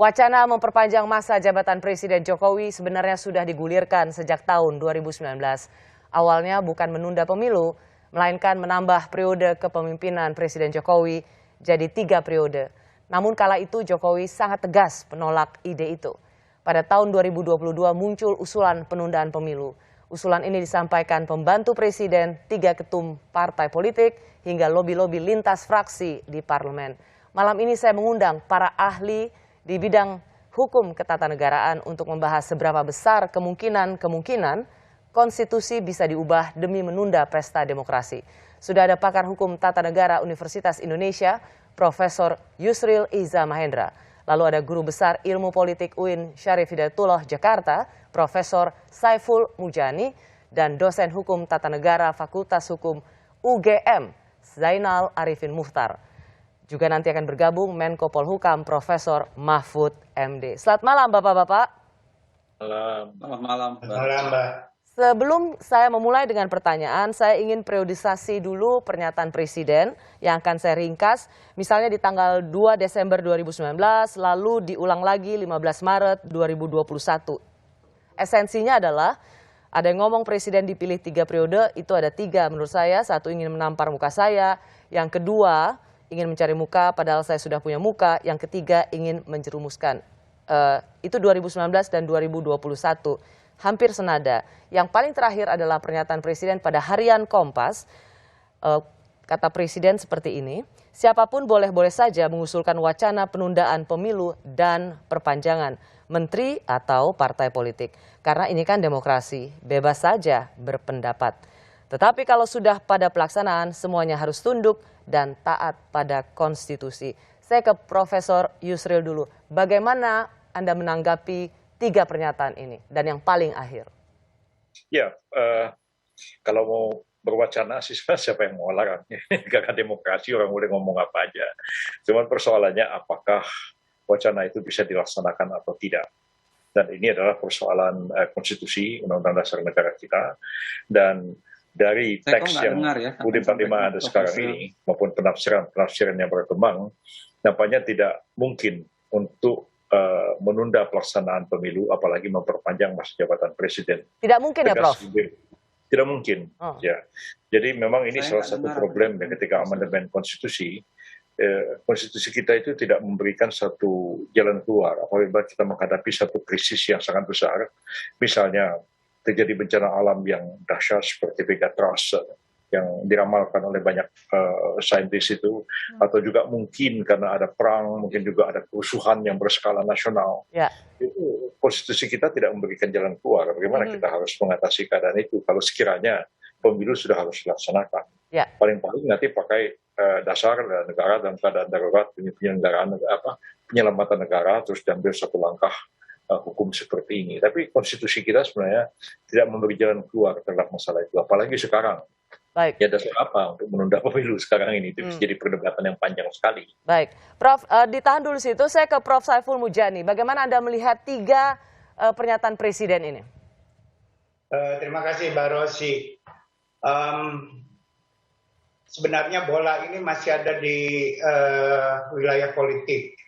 Wacana memperpanjang masa jabatan Presiden Jokowi sebenarnya sudah digulirkan sejak tahun 2019. Awalnya bukan menunda pemilu, melainkan menambah periode kepemimpinan Presiden Jokowi jadi 3 periode. Namun kala itu Jokowi sangat tegas menolak ide itu. Pada tahun 2022 muncul usulan penundaan pemilu. Usulan ini disampaikan pembantu Presiden, 3 ketum partai politik, hingga lobi-lobi lintas fraksi di parlemen. Malam ini saya mengundang para ahli di bidang hukum ketatanegaraan untuk membahas seberapa besar kemungkinan konstitusi bisa diubah demi menunda pesta demokrasi. Sudah ada pakar hukum tata negara Universitas Indonesia, Profesor Yusril Iza Mahendra. Lalu ada guru besar ilmu politik UIN Syarif Hidayatullah Jakarta, Profesor Saiful Mujani, dan dosen hukum tata negara Fakultas Hukum UGM, Zainal Arifin Muhtar. Juga nanti akan bergabung Menko Polhukam Profesor Mahfud MD. Selamat malam Bapak-Bapak. Selamat malam. Selamat malam, Mbak. Sebelum saya memulai dengan pertanyaan, saya ingin periodisasi dulu pernyataan Presiden yang akan saya ringkas. Misalnya di tanggal 2 Desember 2019, lalu diulang lagi 15 Maret 2021. Esensinya adalah ada yang ngomong Presiden dipilih 3 periode, itu ada 3 menurut saya. Satu ingin menampar muka saya, yang kedua ingin mencari muka padahal saya sudah punya muka, yang ketiga ingin menjerumuskan. Itu 2019 dan 2021. Hampir senada. Yang paling terakhir adalah pernyataan Presiden pada harian Kompas. Kata Presiden seperti ini, siapapun boleh-boleh saja mengusulkan wacana penundaan pemilu dan perpanjangan, menteri atau partai politik. Karena ini kan demokrasi, bebas saja berpendapat. Tetapi kalau sudah pada pelaksanaan, semuanya harus tunduk dan taat pada konstitusi. Saya ke Profesor Yusril dulu. Bagaimana Anda menanggapi 3 pernyataan ini dan yang paling akhir? Ya, kalau mau berwacana sih siapa yang mau larang? Karena demokrasi orang boleh ngomong apa aja. Cuman persoalannya apakah wacana itu bisa dilaksanakan atau tidak. Dan ini adalah persoalan konstitusi Undang-Undang Dasar Negara kita. Dan dari teks yang UUD 45 ada sekarang ini maupun penafsiran yang berkembang, nampaknya tidak mungkin untuk menunda pelaksanaan pemilu, apalagi memperpanjang masa jabatan presiden. Tidak mungkin ya, Prof? Tidak mungkin. Ya. Jadi memang ini salah satu problem ya, ketika amandemen konstitusi. Konstitusi kita itu tidak memberikan satu jalan keluar apabila kita menghadapi satu krisis yang sangat besar. Misalnya terjadi bencana alam yang dahsyat seperti megatrust yang diramalkan oleh banyak saintis itu, atau juga mungkin karena ada perang, mungkin juga ada kerusuhan yang berskala nasional. Ya. Itu konstitusi kita tidak memberikan jalan keluar. Bagaimana kita harus mengatasi keadaan itu kalau sekiranya pemilu sudah harus dilaksanakan? Ya. Paling-paling nanti pakai dasar negara dalam keadaan darurat, penyelenggaraan penyelamatan negara, terus diambil satu langkah hukum seperti ini. Tapi konstitusi kita sebenarnya tidak memberi jalan keluar terhadap masalah itu. Apalagi sekarang. Baik. Ya dasar apa untuk menunda pemilu sekarang ini? Itu bisa jadi perdebatan yang panjang sekali. Baik. Prof, ditahan dulu situ. Saya ke Prof. Saiful Mujani. Bagaimana Anda melihat 3 pernyataan Presiden ini? Terima kasih, Mbak Rosi. Sebenarnya bola ini masih ada di wilayah politik.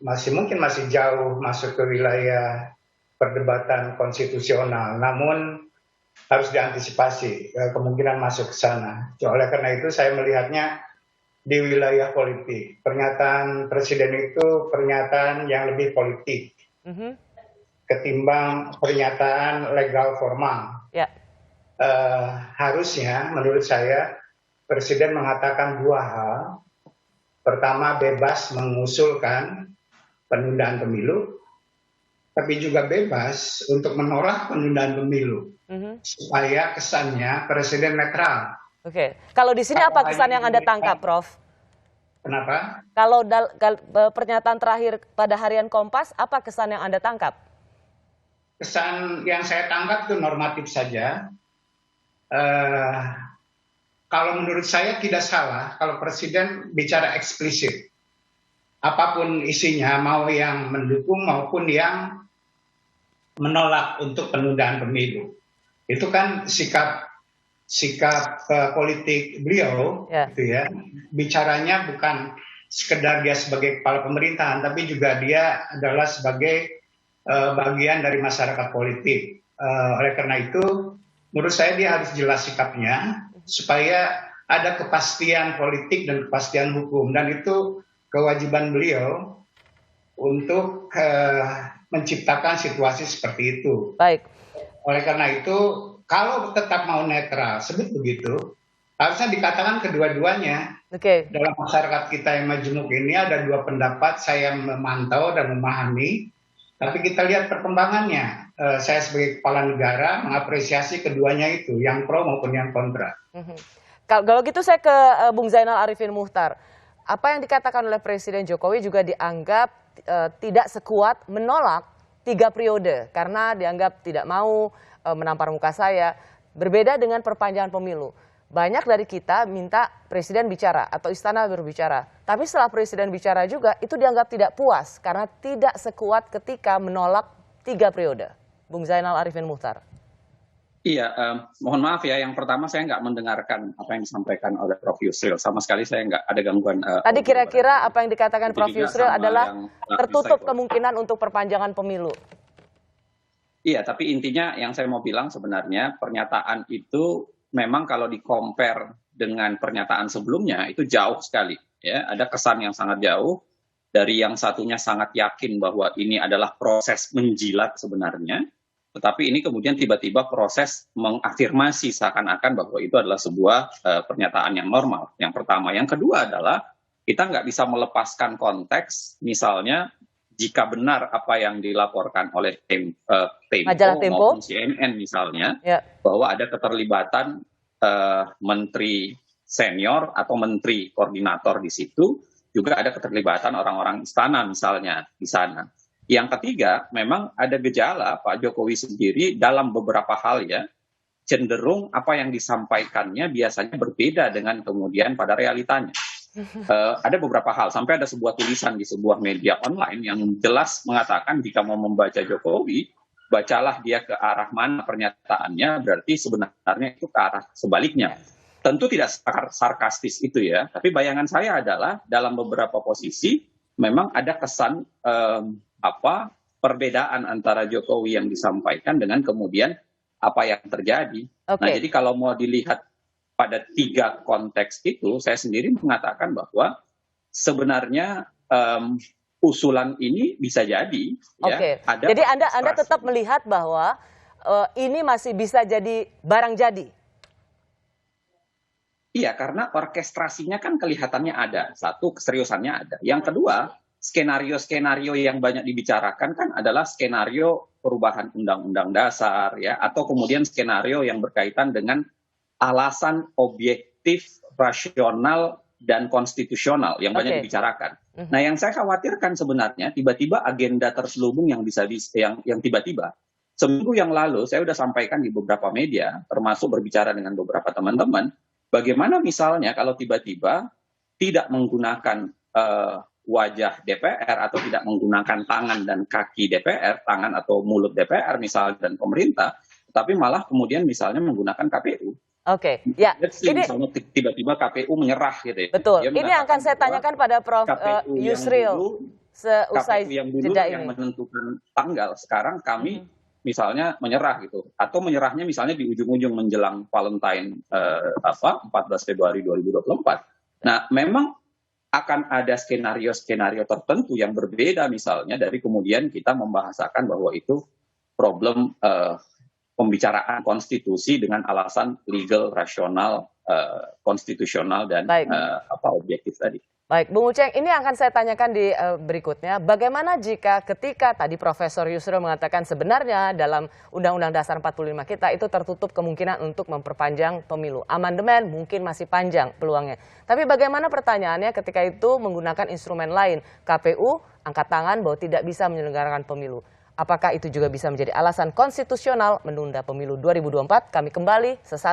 Mungkin masih jauh masuk ke wilayah perdebatan konstitusional, namun harus diantisipasi kemungkinan masuk ke sana. Oleh karena itu saya melihatnya di wilayah politik. Pernyataan Presiden itu pernyataan yang lebih politik ketimbang pernyataan legal formal. Ya. Harusnya menurut saya Presiden mengatakan 2 hal. Pertama, bebas mengusulkan penundaan pemilu, tapi juga bebas untuk menolak penundaan pemilu, supaya kesannya Presiden netral. Oke, kalau di sini apa kesan yang Anda tangkap, Prof? Kenapa? Kalau pernyataan terakhir pada harian Kompas, apa kesan yang Anda tangkap? Kesan yang saya tangkap itu normatif saja. Kalau menurut saya tidak salah kalau Presiden bicara eksplisit. Apapun isinya, mau yang mendukung maupun yang menolak untuk penundaan pemilu. Itu kan sikap politik beliau, gitu ya. Bicaranya bukan sekedar dia sebagai kepala pemerintahan, tapi juga dia adalah sebagai bagian dari masyarakat politik. Oleh karena itu, menurut saya dia harus jelas sikapnya supaya ada kepastian politik dan kepastian hukum, dan itu kewajiban beliau untuk menciptakan situasi seperti itu. Baik. Oleh karena itu, kalau tetap mau netral, sebut begitu, harusnya dikatakan kedua-duanya. Oke. Dalam masyarakat kita yang majemuk ini ada dua pendapat, saya memantau dan memahami, tapi kita lihat perkembangannya. Saya sebagai kepala negara mengapresiasi keduanya itu, yang pro maupun yang kontra. Kalau gitu saya ke Bung Zainal Arifin Muchtar. Apa yang dikatakan oleh Presiden Jokowi juga dianggap tidak sekuat menolak 3 periode karena dianggap tidak mau menampar muka saya. Berbeda dengan perpanjangan pemilu. Banyak dari kita minta Presiden bicara atau istana berbicara. Tapi setelah Presiden bicara juga itu dianggap tidak puas karena tidak sekuat ketika menolak 3 periode. Bung Zainal Arifin Muchtar. Iya, mohon maaf ya. Yang pertama saya nggak mendengarkan apa yang disampaikan oleh Prof. Yusril. Sama sekali saya nggak ada gangguan. Tadi kira-kira apa yang dikatakan Prof. Yusril adalah tertutup kemungkinan untuk perpanjangan pemilu. Iya, tapi intinya yang saya mau bilang sebenarnya pernyataan itu memang kalau di-compare dengan pernyataan sebelumnya itu jauh sekali. Ya, ada kesan yang sangat jauh dari yang satunya sangat yakin bahwa ini adalah proses menjilat sebenarnya. Tetapi ini kemudian tiba-tiba proses mengafirmasi seakan-akan bahwa itu adalah sebuah pernyataan yang normal. Yang pertama. Yang kedua adalah kita nggak bisa melepaskan konteks, misalnya jika benar apa yang dilaporkan oleh Majalah Tempo maupun CNN misalnya, ya, bahwa ada keterlibatan menteri senior atau menteri koordinator di situ, juga ada keterlibatan orang-orang istana misalnya di sana. Yang ketiga, memang ada gejala Pak Jokowi sendiri dalam beberapa hal ya, cenderung apa yang disampaikannya biasanya berbeda dengan kemudian pada realitanya. Ada beberapa hal, sampai ada sebuah tulisan di sebuah media online yang jelas mengatakan jika mau membaca Jokowi, bacalah dia ke arah mana pernyataannya, berarti sebenarnya itu ke arah sebaliknya. Tentu tidak sarkastis itu ya, tapi bayangan saya adalah dalam beberapa posisi memang ada kesan perbedaan antara Jokowi yang disampaikan dengan kemudian apa yang terjadi. Okay. Nah, jadi kalau mau dilihat pada 3 konteks itu, saya sendiri mengatakan bahwa sebenarnya usulan ini bisa jadi. Oke. Ya, ada jadi Anda tetap melihat bahwa ini masih bisa jadi barang jadi. Iya, karena orkestrasinya kan kelihatannya ada. Satu, keseriusannya ada. Yang kedua, skenario-skenario yang banyak dibicarakan kan adalah skenario perubahan undang-undang dasar ya, atau kemudian skenario yang berkaitan dengan alasan objektif, rasional dan konstitusional yang banyak dibicarakan. Nah, yang saya khawatirkan sebenarnya tiba-tiba agenda terselubung yang tiba-tiba. Seminggu yang lalu saya sudah sampaikan di beberapa media, termasuk berbicara dengan beberapa teman-teman, bagaimana misalnya kalau tiba-tiba tidak menggunakan wajah DPR atau tidak menggunakan tangan dan kaki DPR, tangan atau mulut DPR misalnya dan pemerintah, tapi malah kemudian misalnya menggunakan KPU. Oke, ya. Ini tiba-tiba KPU menyerah gitu ya. Betul. Ini akan saya tanyakan pada Prof. Yusril seusai KPU yang dulu jeda yang ini. menentukan tanggal, sekarang kami misalnya menyerah gitu, atau menyerahnya misalnya di ujung-ujung menjelang Valentine 14 Februari 2024. Nah, memang akan ada skenario-skenario tertentu yang berbeda misalnya dari kemudian kita membahasakan bahwa itu problem pembicaraan konstitusi dengan alasan legal, rasional, konstitusional dan objektif tadi. Baik, Bung Uceng, ini akan saya tanyakan di berikutnya. Bagaimana jika ketika tadi Profesor Yusril mengatakan sebenarnya dalam Undang-Undang Dasar 45 kita itu tertutup kemungkinan untuk memperpanjang pemilu. Amandemen mungkin masih panjang peluangnya. Tapi bagaimana pertanyaannya ketika itu menggunakan instrumen lain? KPU angkat tangan bahwa tidak bisa menyelenggarakan pemilu. Apakah itu juga bisa menjadi alasan konstitusional menunda pemilu 2024? Kami kembali sesaat